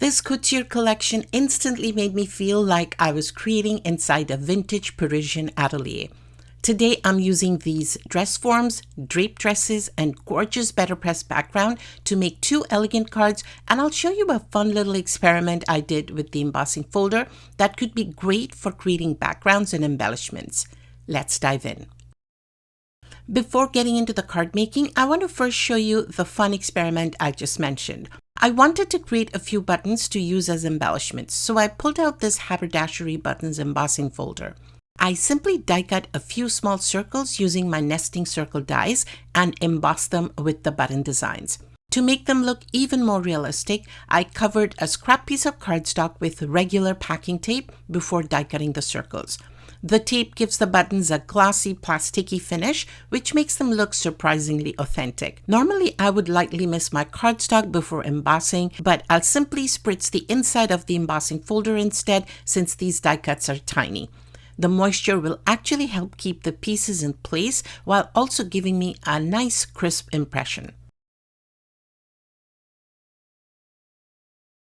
This couture collection instantly made me feel like I was creating inside a vintage Parisian atelier. Today I'm using these dress forms, draped dresses, and gorgeous BetterPress background to make 2 elegant cards, and I'll show you a fun little experiment I did with the embossing folder that could be great for creating backgrounds and embellishments. Let's dive in. Before getting into the card making, I want to first show you the fun experiment I just mentioned. I wanted to create a few buttons to use as embellishments, so I pulled out this haberdashery buttons embossing folder. I simply die cut a few small circles using my nesting circle dies and embossed them with the button designs. To make them look even more realistic, I covered a scrap piece of cardstock with regular packing tape before die cutting the circles. The tape gives the buttons a glossy, plasticky finish, which makes them look surprisingly authentic. Normally, I would lightly mist my cardstock before embossing, but I'll simply spritz the inside of the embossing folder instead, since these die cuts are tiny. The moisture will actually help keep the pieces in place while also giving me a nice, crisp impression.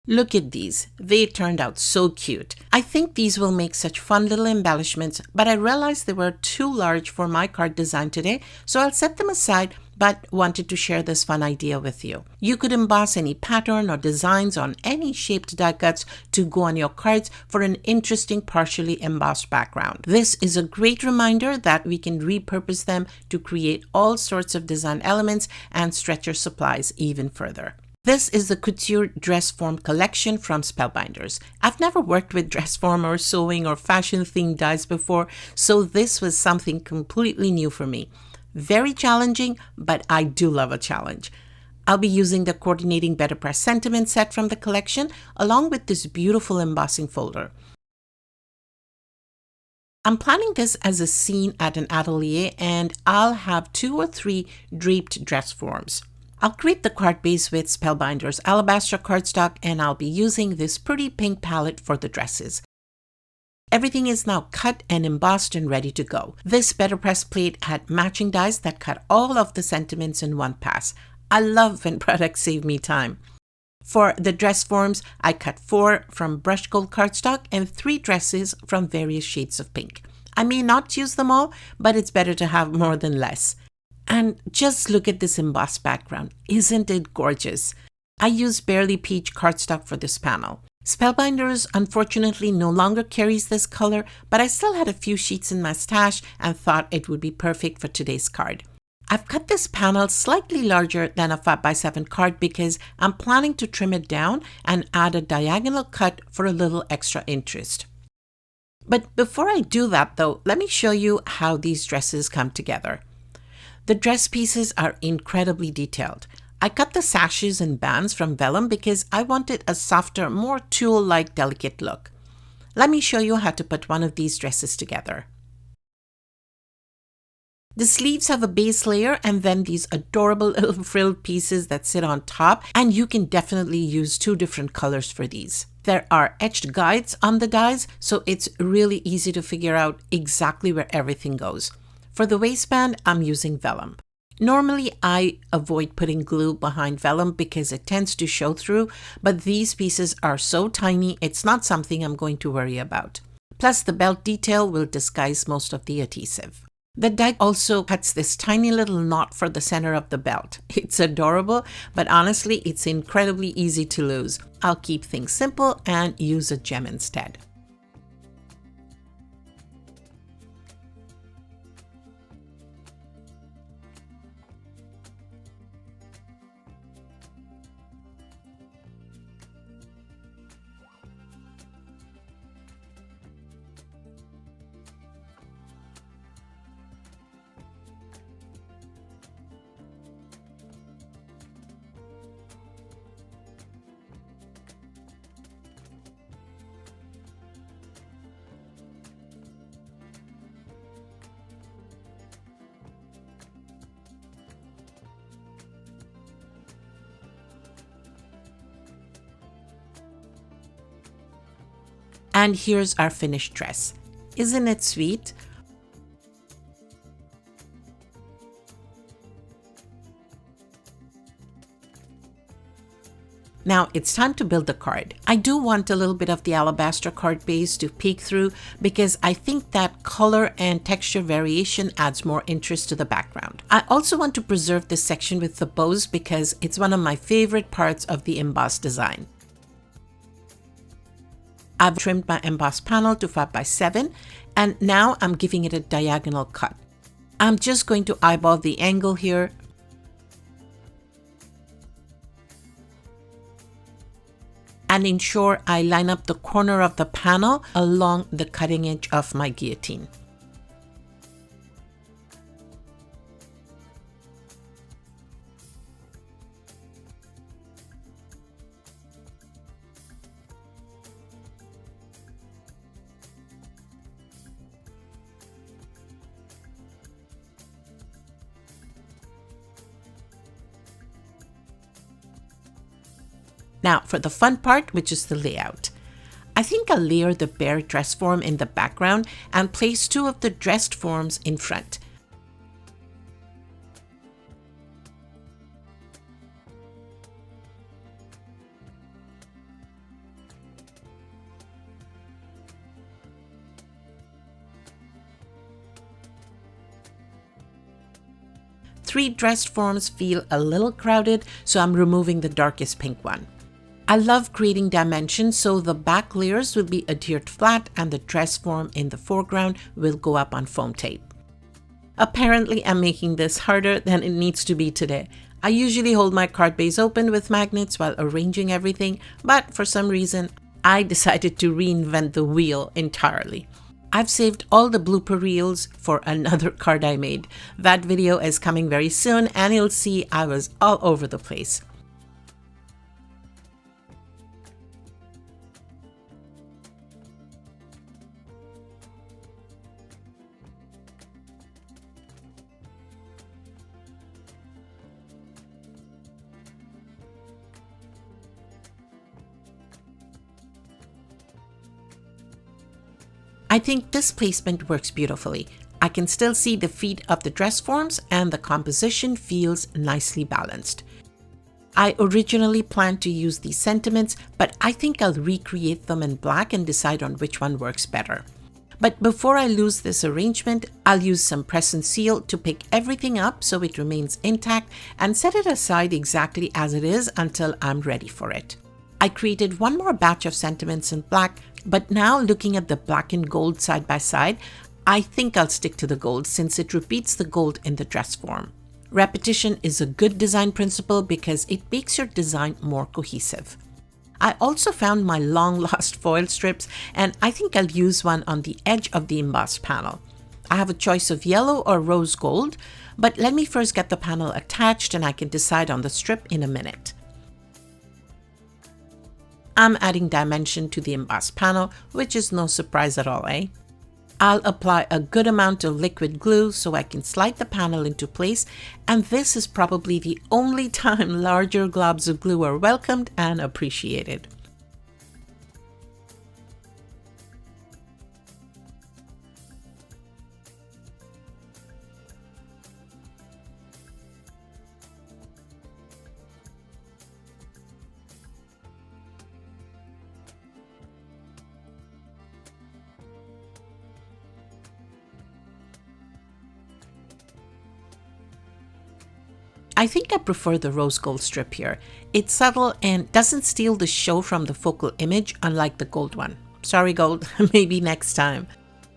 Look at these. They turned out so cute. I think these will make such fun little embellishments, but I realized they were too large for my card design today, so I'll set them aside, but wanted to share this fun idea with you. You could emboss any pattern or designs on any shaped die cuts to go on your cards for an interesting partially embossed background. This is a great reminder that we can repurpose them to create all sorts of design elements and stretch your supplies even further. This is the couture dress form collection from Spellbinders. I've never worked with dress form or sewing or fashion themed dies before, so this was something completely new for me. Very challenging, but I do love a challenge. I'll be using the coordinating BetterPress sentiment set from the collection along with this beautiful embossing folder. I'm planning this as a scene at an atelier, and I'll have 2 or 3 draped dress forms. I'll create the card base with Spellbinders alabaster cardstock, and I'll be using this pretty pink palette for the dresses. Everything is now cut and embossed and ready to go. This BetterPress plate had matching dies that cut all of the sentiments in one pass. I love when products save me time. For the dress forms, I cut 4 from brushed gold cardstock and 3 dresses from various shades of pink. I may not use them all, but it's better to have more than less. And just look at this embossed background. Isn't it gorgeous? I used Barely Peach cardstock for this panel. Spellbinders unfortunately no longer carries this color, but I still had a few sheets in my stash and thought it would be perfect for today's card. I've cut this panel slightly larger than a 5x7 card because I'm planning to trim it down and add a diagonal cut for a little extra interest. But before I do that though, let me show you how these dresses come together. The dress pieces are incredibly detailed. I cut the sashes and bands from vellum because I wanted a softer, more tulle-like delicate look. Let me show you how to put one of these dresses together. The sleeves have a base layer and then these adorable little frilled pieces that sit on top, and you can definitely use 2 different colors for these. There are etched guides on the dies, so it's really easy to figure out exactly where everything goes. For the waistband, I'm using vellum. Normally, I avoid putting glue behind vellum because it tends to show through, but these pieces are so tiny, it's not something I'm going to worry about. Plus, the belt detail will disguise most of the adhesive. The die also cuts this tiny little knot for the center of the belt. It's adorable, but honestly, it's incredibly easy to lose. I'll keep things simple and use a gem instead. And here's our finished dress. Isn't it sweet? Now it's time to build the card. I do want a little bit of the alabaster card base to peek through because I think that color and texture variation adds more interest to the background. I also want to preserve this section with the bows because it's one of my favorite parts of the embossed design. I've trimmed my embossed panel to 5x7 and now I'm giving it a diagonal cut. I'm just going to eyeball the angle here. And ensure I line up the corner of the panel along the cutting edge of my guillotine. Now for the fun part, which is the layout. I think I'll layer the bare dress form in the background and place two of the dressed forms in front. Three dressed forms feel a little crowded, so I'm removing the darkest pink one. I love creating dimensions, so the back layers will be adhered flat and the dress form in the foreground will go up on foam tape. Apparently, I'm making this harder than it needs to be today. I usually hold my card base open with magnets while arranging everything, but for some reason, I decided to reinvent the wheel entirely. I've saved all the blooper reels for another card I made. That video is coming very soon and you'll see I was all over the place. I think this placement works beautifully. I can still see the feet of the dress forms and the composition feels nicely balanced. I originally planned to use these sentiments, but I think I'll recreate them in black and decide on which one works better. But before I lose this arrangement, I'll use some press and seal to pick everything up so it remains intact and set it aside exactly as it is until I'm ready for it. I created one more batch of sentiments in black, but now looking at the black and gold side by side, I think I'll stick to the gold since it repeats the gold in the dress form. Repetition is a good design principle because it makes your design more cohesive. I also found my long lost foil strips and I think I'll use one on the edge of the embossed panel. I have a choice of yellow or rose gold, but let me first get the panel attached and I can decide on the strip in a minute. I'm adding dimension to the embossed panel, which is no surprise at all, eh? I'll apply a good amount of liquid glue so I can slide the panel into place, and this is probably the only time larger globs of glue are welcomed and appreciated. I think I prefer the rose gold strip here. It's subtle and doesn't steal the show from the focal image, unlike the gold one. Sorry gold, maybe next time.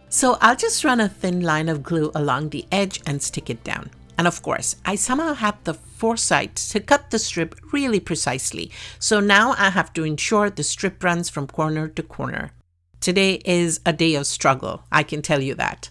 So I'll just run a thin line of glue along the edge and stick it down. And of course, I somehow had the foresight to cut the strip really precisely. So now I have to ensure the strip runs from corner to corner. Today is a day of struggle, I can tell you that.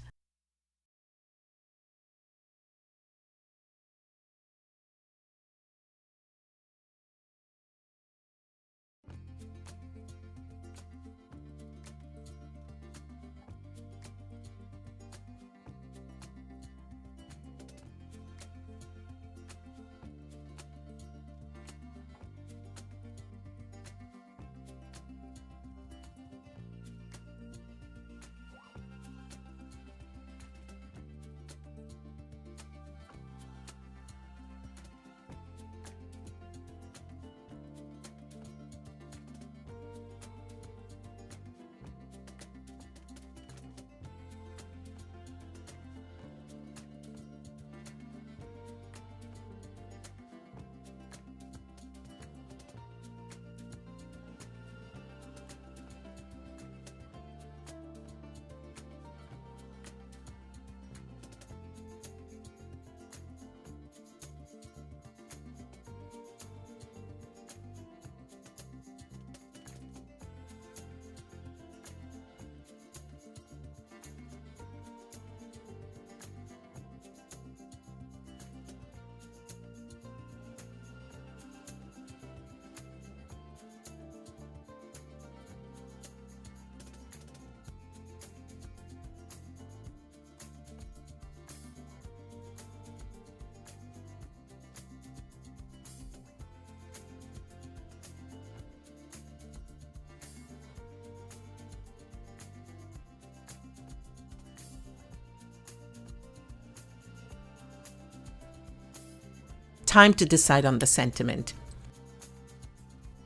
Time to decide on the sentiment.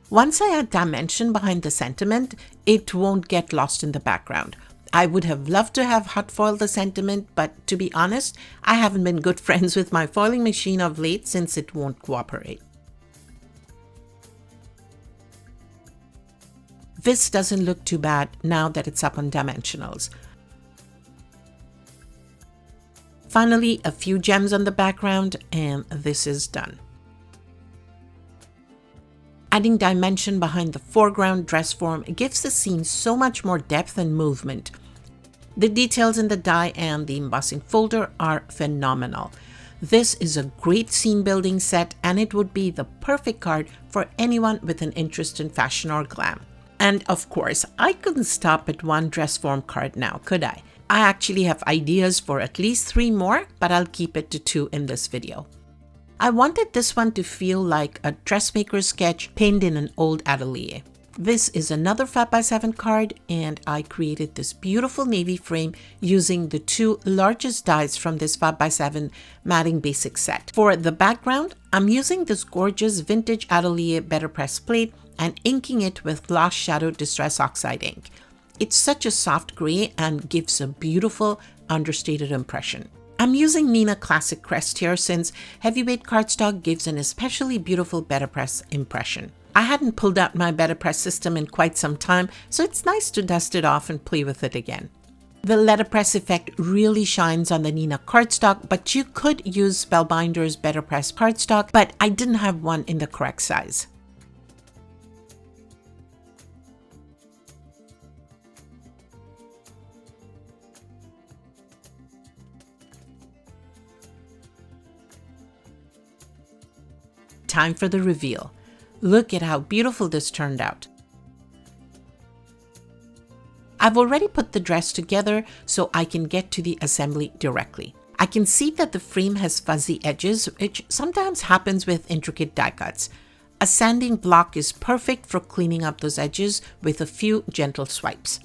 Once I add dimension behind the sentiment, it won't get lost in the background. I would have loved to have hot foiled the sentiment, but to be honest, I haven't been good friends with my foiling machine of late since it won't cooperate. This doesn't look too bad now that it's up on dimensionals. Finally, a few gems on the background, and this is done. Adding dimension behind the foreground dress form gives the scene so much more depth and movement. The details in the die and the embossing folder are phenomenal. This is a great scene building set, and it would be the perfect card for anyone with an interest in fashion or glam. And of course, I couldn't stop at one dress form card now, could I? I actually have ideas for at least 3 more, but I'll keep it to 2 in this video. I wanted this one to feel like a dressmaker's sketch pinned in an old atelier. This is another 5x7 card, and I created this beautiful navy frame using the 2 largest dies from this 5x7 matting basic set. For the background, I'm using this gorgeous vintage atelier BetterPress plate and inking it with gloss shadow distress oxide ink. It's such a soft gray and gives a beautiful understated impression. I'm using Neenah Classic Crest here since heavyweight cardstock gives an especially beautiful BetterPress impression. I hadn't pulled out my BetterPress system in quite some time, so it's nice to dust it off and play with it again. The letterpress effect really shines on the Neenah cardstock, but you could use Spellbinder's BetterPress cardstock, but I didn't have one in the correct size. Time for the reveal. Look at how beautiful this turned out. I've already put the dress together so I can get to the assembly directly. I can see that the frame has fuzzy edges, which sometimes happens with intricate die cuts. A sanding block is perfect for cleaning up those edges with a few gentle swipes.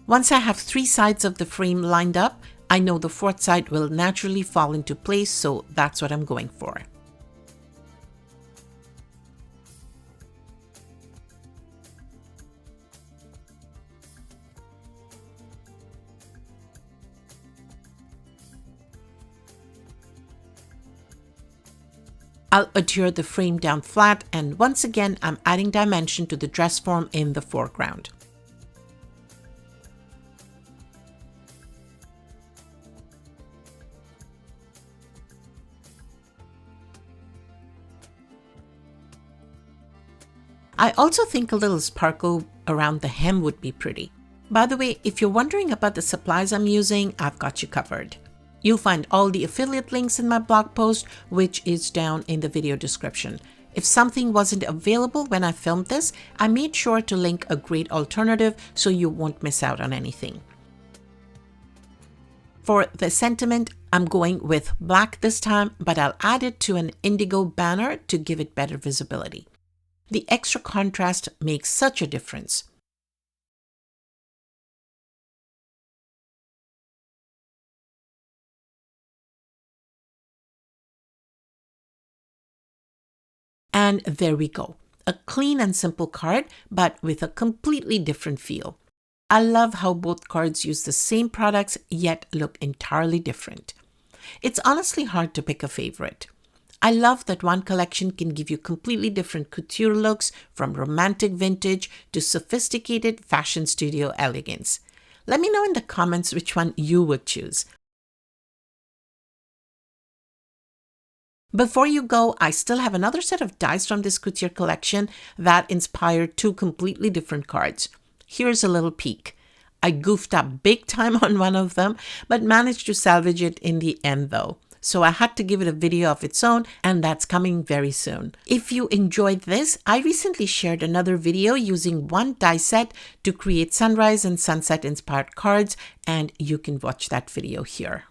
Once I have 3 sides of the frame lined up, I know the 4th side will naturally fall into place, so that's what I'm going for. I'll adhere the frame down flat, and once again I'm adding dimension to the dress form in the foreground. I also think a little sparkle around the hem would be pretty. By the way, if you're wondering about the supplies I'm using, I've got you covered. You'll find all the affiliate links in my blog post, which is down in the video description. If something wasn't available when I filmed this, I made sure to link a great alternative so you won't miss out on anything. For the sentiment, I'm going with black this time, but I'll add it to an indigo banner to give it better visibility. The extra contrast makes such a difference. And there we go. A clean and simple card, but with a completely different feel. I love how both cards use the same products yet look entirely different. It's honestly hard to pick a favorite. I love that one collection can give you completely different couture looks, from romantic vintage to sophisticated fashion studio elegance. Let me know in the comments which one you would choose. Before you go, I still have another set of dies from this couture collection that inspired 2 completely different cards. Here's a little peek. I goofed up big time on one of them, but managed to salvage it in the end though. So I had to give it a video of its own, and that's coming very soon. If you enjoyed this, I recently shared another video using one die set to create sunrise and sunset inspired cards, and you can watch that video here.